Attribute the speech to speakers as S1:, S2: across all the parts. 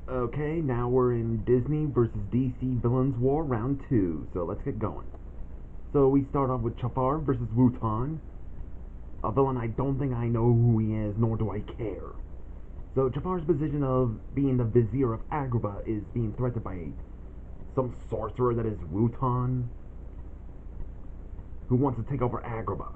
S1: Okay, now we're in Disney versus DC Villains War Round 2, so let's get going. So we start off with Chafar versus Wutan, a villain I don't think I know who he is, nor do I care. So Chafar's position of being the Vizier of Agrabah is being threatened by some sorcerer that is Wutan, who wants to take over Agrabah.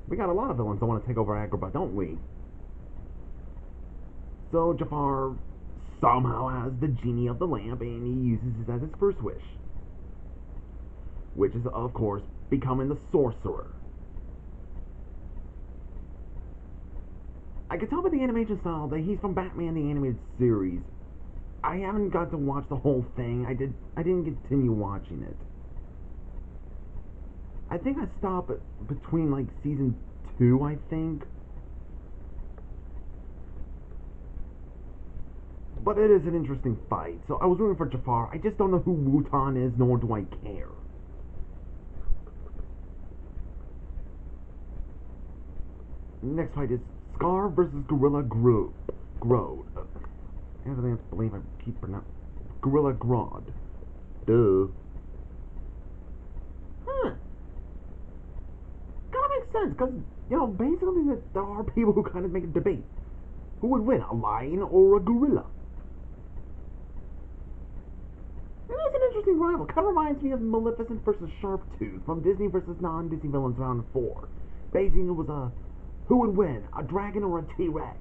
S1: We got a lot of villains that want to take over Agrabah, don't we? So Jafar somehow has the genie of the lamp and he uses it as his first wish. Which is, of course, becoming the sorcerer. I can tell by the animation style that he's from Batman the Animated Series. I haven't got to watch the whole thing. I didn't continue watching it. I think I stopped between like season 2, I think. But it is an interesting fight. So I was rooting for Jafar. I just don't know who Wutan is, nor do I care. Next fight is Scar versus Gorilla Grodd. I don't believe I keep pronouncing Gorilla Grodd. Duh. Kinda makes sense, because, basically there are people who kind of make a debate. Who would win, a lion or a gorilla? It is an interesting rival. Kind of reminds me of Maleficent versus Sharptooth from Disney versus non-Disney villains round 4. Basically, it was a who would win, a dragon or a T-Rex?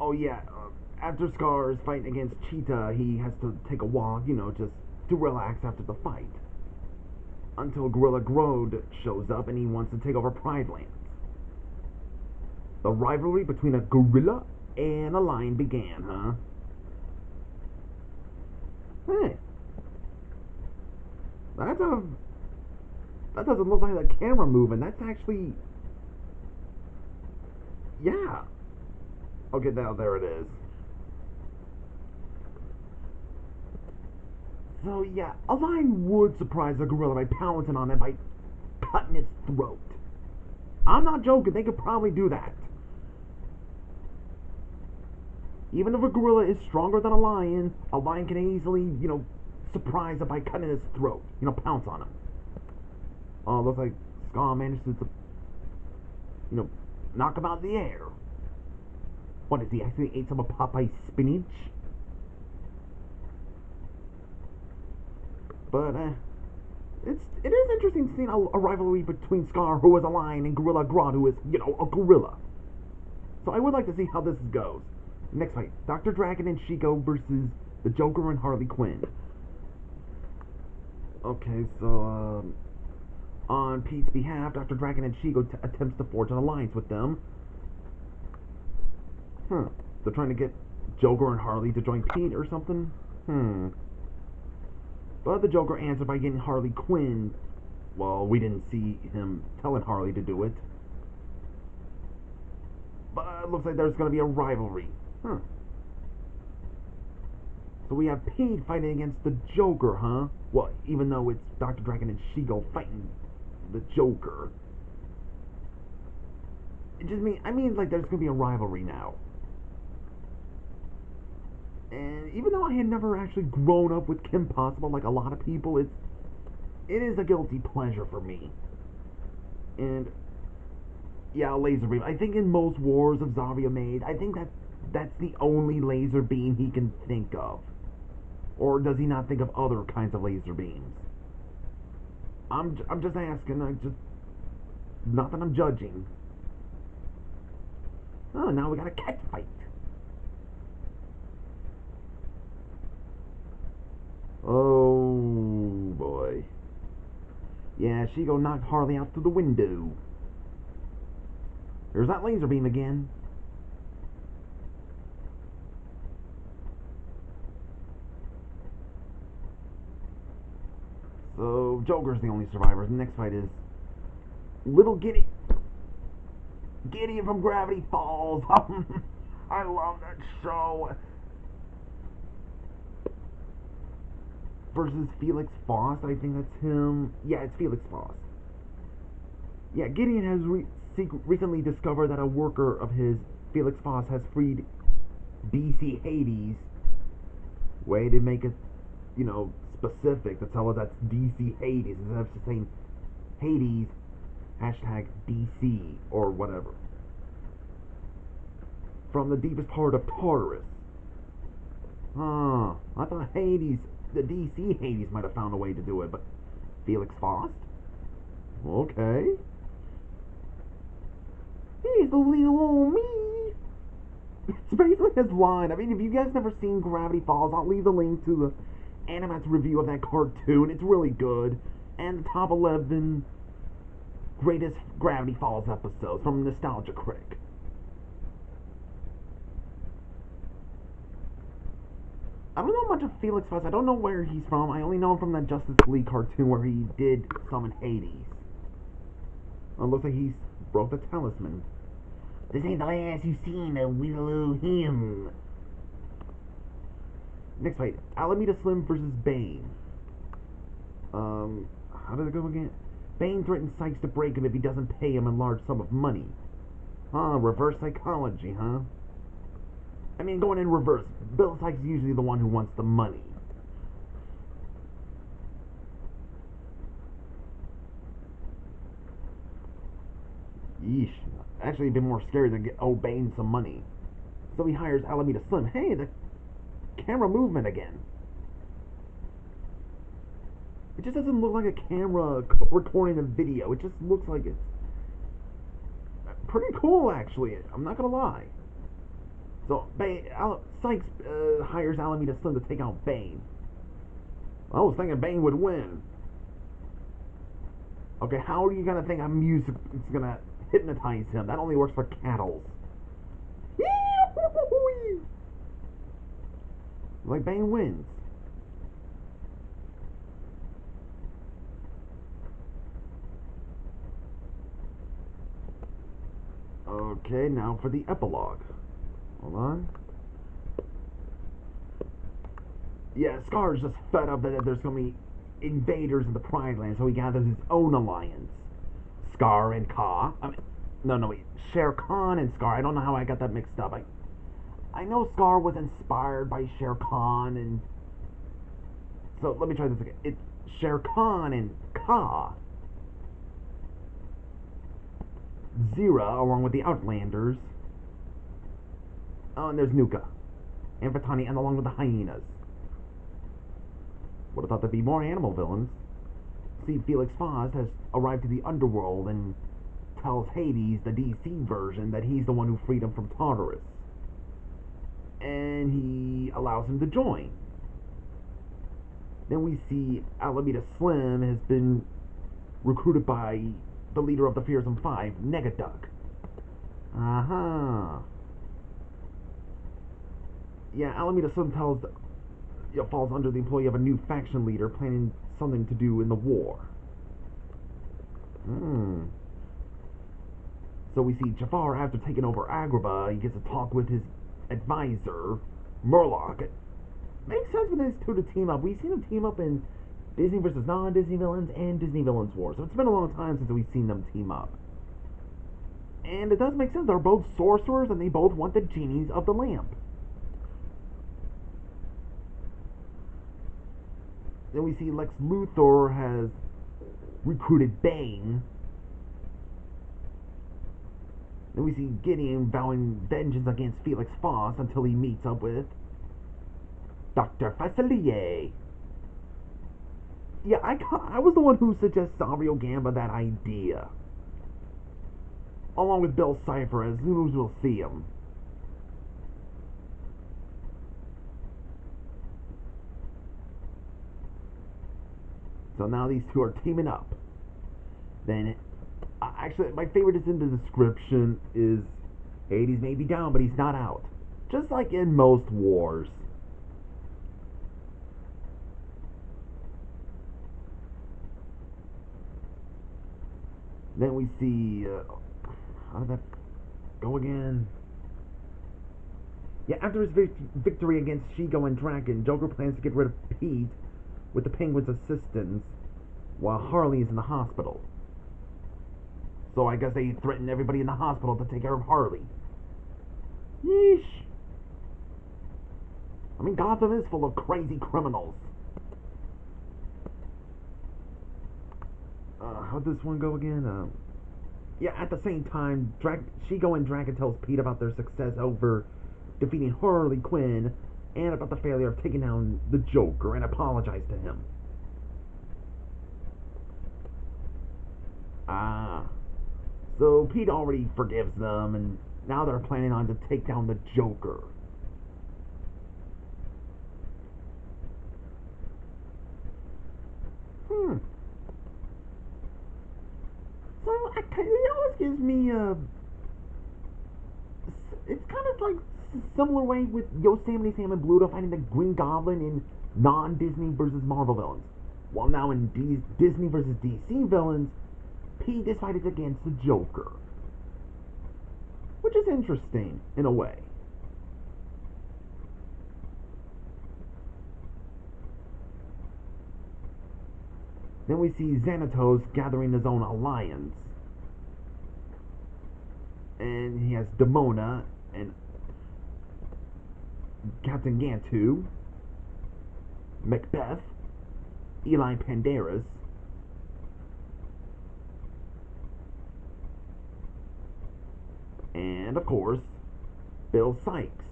S1: Oh yeah, after Scar's fight against Cheetah, he has to take a walk, just to relax after the fight. Until Gorilla Grodd shows up and he wants to take over Pride Lands. The rivalry between a gorilla and a lion began, huh? Hey. That doesn't look like a camera moving. That's actually... Yeah. Okay, now there it is. So yeah, a lion would surprise a gorilla by pouncing on it, by cutting its throat. I'm not joking, they could probably do that. Even if a gorilla is stronger than a lion can easily, surprise it by cutting its throat. Pounce on him. Oh, looks like Scar managed to, knock him out of the air. What, is he actually ate some of Popeye's spinach? But, it is interesting seeing a rivalry between Scar, who is a lion, and Gorilla Grodd, who is, a gorilla. So I would like to see how this goes. Next fight, Dr. Dragon and Chico versus the Joker and Harley Quinn. Okay, so, on Pete's behalf, Dr. Dragon and Chico attempts to forge an alliance with them. They're trying to get Joker and Harley to join Pete or something? But the Joker answered by getting Harley Quinn. Well, we didn't see him telling Harley to do it. But it looks like there's going to be a rivalry. So we have Pete fighting against the Joker, huh? Well, even though it's Dr. Dragon and Chico fighting the Joker. I mean like there's going to be a rivalry now. And even though I had never actually grown up with Kim Possible like a lot of people, it is a guilty pleasure for me. And yeah, laser beam. I think in most wars of Zarya made, I think that's the only laser beam he can think of. Or does he not think of other kinds of laser beams? I'm just asking. Not that I'm judging. Oh, now we got a cat fight. Oh boy. Yeah, she go knock Harley out through the window. There's that laser beam again. So Joker's the only survivor. The next fight is Little Gideon from Gravity Falls. I love that show. Versus Felix Faust. I think that's him. Yeah, it's Felix Faust. Yeah, Gideon has recently discovered that a worker of his, Felix Foss, has freed DC Hades. Way to make it, specific to tell us that's DC Hades instead of just saying Hades, hashtag DC, or whatever. From the deepest part of Tartarus. I thought Hades, the DC Hades, might have found a way to do it, but Felix Faust? Okay. He's the little old me. It's basically his line. I mean, if you guys never seen Gravity Falls, I'll leave the link to the Animat's review of that cartoon. It's really good. And the top 11 greatest Gravity Falls episodes from Nostalgia Critic. I don't know much of Felix Faust. I don't know where he's from. I only know him from that Justice League cartoon where he did summon Hades. It looks like he broke the talisman. This ain't the last you've seen of Willow him. Next fight, Alameda Slim versus Bain. How did it go again? Bain threatens Sykes to break him if he doesn't pay him a large sum of money. Reverse psychology, huh? I mean, going in reverse, Bill Sykes is usually the one who wants the money. Yeesh. Actually, it'd be more scary than get Bain some money. So he hires Alameda Slim. Hey, the camera movement again. It just doesn't look like a camera recording the video. It just looks like it's pretty cool, actually. I'm not gonna lie. So Sykes hires Alameda Slim to take out Bain. I was thinking Bain would win. Okay, how are you gonna think a music is gonna hypnotize him? That only works for cattle. Like Bain wins. Okay, now for the epilogue. Hold on. Yeah, Scar's just fed up that there's so many invaders in the Pride Land, so he gathers his own alliance. Scar and Ka. Wait. Shere Khan and Scar. I don't know how I got that mixed up. I know Scar was inspired by Shere Khan, and so let me try this again. It's Shere Khan and Ka. Zira, along with the Outlanders. Oh, and there's Nuka. And Vitani, and along with the hyenas. Would have thought there'd be more animal villains. See, Felix Faust has arrived to the underworld and tells Hades, the DC version, that he's the one who freed him from Tartarus. And he allows him to join. Then we see Alameda Slim has been recruited by the leader of the Fearsome Five, Negaduck. Yeah, Alameda Slim falls under the employ of a new faction leader planning something to do in the war. So we see Jafar, after taking over Agrabah, he gets to talk with his advisor, Murloc. It makes sense for these two to team up. We've seen them team up in Disney versus non-Disney villains and Disney Villains War, so it's been a long time since we've seen them team up. And it does make sense. They're both sorcerers, and they both want the genies of the lamp. Then we see Lex Luthor has recruited Bain. Then we see Gideon vowing vengeance against Felix Faust until he meets up with Dr. Facilier. Yeah, I was the one who suggested Savio Gamba that idea. Along with Bill Cipher, as soon as we'll see him. So now these two are teaming up. Then, actually, my favorite is in the description is Hades may be down, but he's not out. Just like in most wars. Then we see, how did that go again? Yeah, after his victory against Chico and Draken, Joker plans to get rid of Pete with the Penguin's assistance while Harley is in the hospital. So I guess they threatened everybody in the hospital to take care of Harley. Yeesh. I mean, Gotham is full of crazy criminals. How'd this one go again? Yeah, at the same time, Chico and Dragon tells Pete about their success over defeating Harley Quinn and about the failure of taking down the Joker and apologize to him. So Pete already forgives them, and now they're planning on to take down the Joker. So it always gives me it's kind of like similar way with Yosemite Sam and Bluto fighting the Green Goblin in non-Disney versus Marvel villains. While now in Disney versus DC villains, Pete decided against the Joker, which is interesting in a way. Then we see Xanatos gathering his own alliance. And he has Demona and Captain Gantu, Macbeth, Eli Panderas, and of course, Bill Sykes.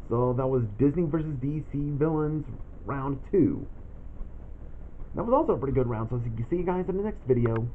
S1: So that was Disney versus DC villains round 2. That was also a pretty good round, so see you guys in the next video.